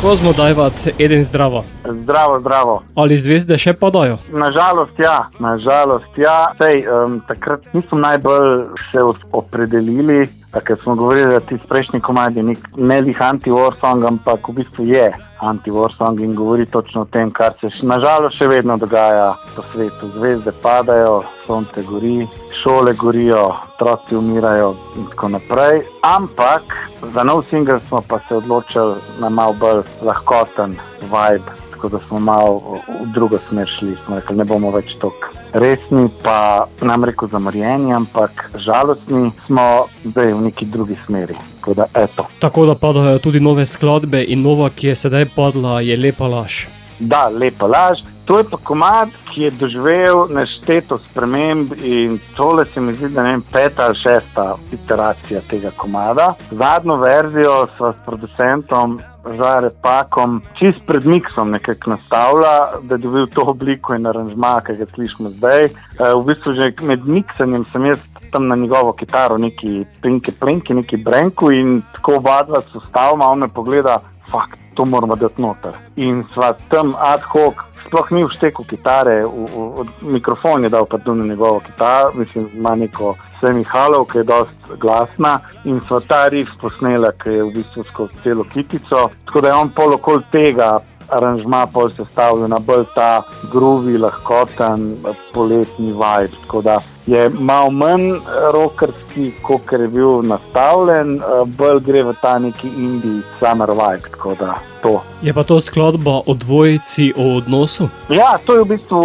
Kozmo, dajvat, Eden, zdravo. Zdravo. Ali zvezde še padajo? Nažalost, ja. Sej, takrat nismo najbolj se opredelili, ker smo govorili, da ti prejšnji komad je ne lih anti-war song, ampak v bistvu je anti-war song in govori točno o tem, kar se nažalost še vedno dogaja po svetu. Zvezde padajo, sonce gori, šole gorijo, otroci umirajo in tako naprej. Ampak za nov single smo pa se odločili na malo bolj lahkoten vibe, tako da smo malo v drugo smer šli. Smo rekli, ne bomo več toliko resni, pa nam rekel zamorjeni, ampak žalostni smo zdaj v neki drugi smeri. Tako da eto. Tako da padajo tudi nove skladbe in nova, ki je sedaj padla, je Lepa laž. Da, Lepa laž. To je pa komad, ki je doživel nešteto sprememb in tole se mi zdi, da ne vem, 5. ali 6. iteracija tega komada. Zadnjo verzijo sva s producentom Žare Pakom čist pred miksom nekako nastavlja, da je dobil to obliko in aranžma, ki ga slišimo zdaj. V bistvu že med miksanjem sem jaz tam na njegovo kitaro neki plinke, neki brenku in tako vadva so stavila, on me pogleda, fakt, to moramo dati noter. In sva tam ad hoc, sploh ni vštekel kitare, mikrofon je dal pa tu na njegovo kitaro, mislim, ima neko semihalov, ki je dost glasna in sva ta riff posnela, ki je v bistvu skozi celo kitico, tako da je on pol okoli tega aranžma pol sestavljen na bolj ta groovy, lahkoten, poletni vibe, tako da je malo manj rockerski, kakor je bil nastavljen, bolj gre v ta neki indie summer vibe, tako da to. Je pa to skladba o dvojici, o odnosu? Ja, to je v bistvu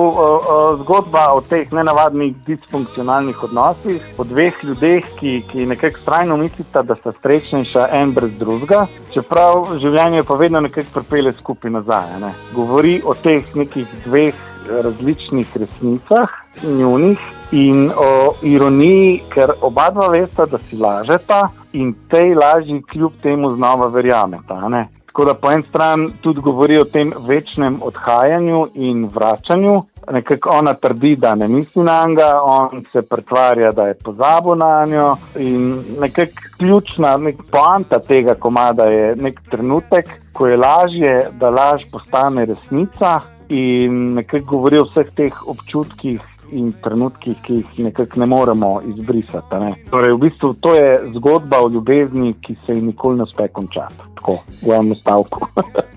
zgodba o teh nenavadnih disfunkcionalnih odnosih, o dveh ljudeh, ki nekako trajno mislita, da sta srečnejša en brez drugega, čeprav življenje pa vedno nekako pripelje skupaj nazaj, ne. Govori o teh nekih dveh različnih resnicah, njunih, in o ironiji, ker oba dva vesta, da si lažeta in tej laži kljub temu znova verjameta, ne. Tako da po en stran tudi govori o tem večnem odhajanju in vračanju. Nekako ona trdi, da ne misli na njega, on se pretvarja, da je pozabil na njo in nekako ključna poanta tega komada je nek trenutek, ko je lažje, da laž postane resnica in nekako govori o vseh teh občutkih in trenutkih, ki jih nekako ne moremo izbrisati. Ne? Torej, v bistvu to je zgodba o ljubezni, ki se ji nikoli ne uspe končati. Tako, v enem stavku.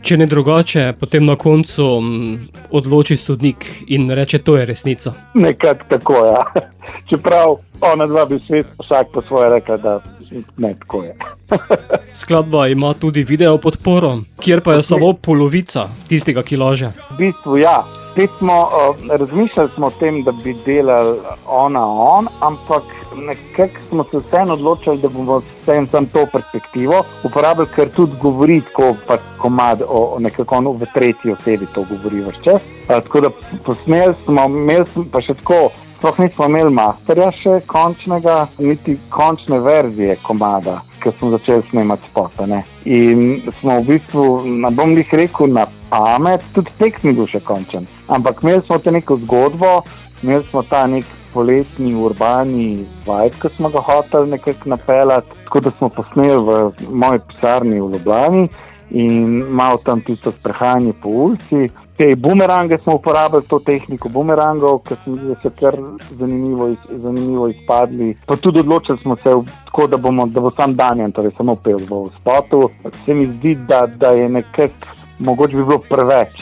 Če ne drugače, potem na koncu odloči sodnik in reče, to je resnica. Nekako tako, ja. Čeprav ona dva bi svet vsak po svoje rekla, da ne, tako je. Skladba ima tudi video podporo, kjer pa je samo polovica tistega, ki laže. V bistvu, ja. Spet razmišljali smo o tem, da bi delali on, ampak nekako smo se vseeno odločili, da bomo vseeno sam to perspektivo uporabili, ker tudi govori tako pa komad o nekako v tretji osebi to govori vse čas. Tako da posneli smo, imeli smo pa še tako, sploh nismo imeli masterja še končnega, niti končne verzije komada, ker smo začeli snemati spote, ne. In smo v bistvu, ne bom jih rekel na pamet, tudi tekst ni bil še končen. Ampak imeli smo te neko zgodbo, imeli smo ta nek poletni, urbani vibe, ki smo ga hoteli nekako napeljati, tako da smo posneli v moji pisarni v Ljubljani in malo tam tisto sprehajanje po ulici. Te bumerange smo uporabili, to tehniko bumerangov, ki smo se kar zanimivo izpadli. Pa tudi odločili smo se tako, da bo sam Danjan, torej samo pel v spotu. Se mi zdi, da je nekako, mogoče bi bilo preveč,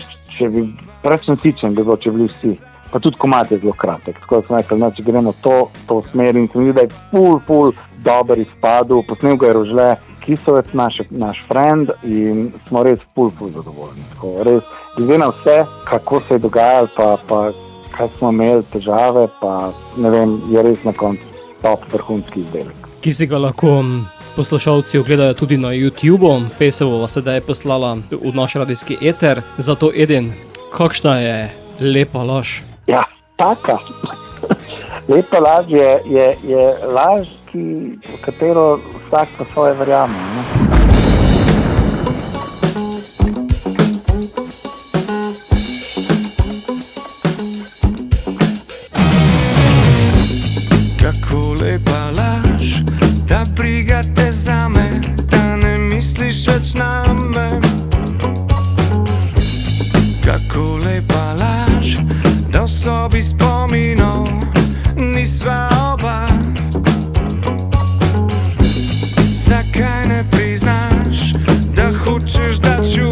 preveč nasičen bi bilo, če bi bili vsi. Pa tudi komad je zelo kratek, tako da smo rekli, če gremo to smer in se mi zdi, da je ful dober izpadel. Posnel ga je Rožle Kisovec, naš friend, in smo res ful zadovoljni. Tako, res, glede na vse, kako se je dogajalo, pa kaj smo imeli težave, pa ne vem, je res na koncu top vrhunski izdelek. Ki si ga lahko poslušalci ogledajo tudi na YouTubeu, pesem bova sedaj poslala v naš radijski eter. Zato Eden, kakšna je Lepa laž? Ja, taka. Lepa laž je laž, v katero vsak po svoje verjame. Ne? Kako lepa laž, da brigate zame, da ne misliš več name. hočeš, da čujem.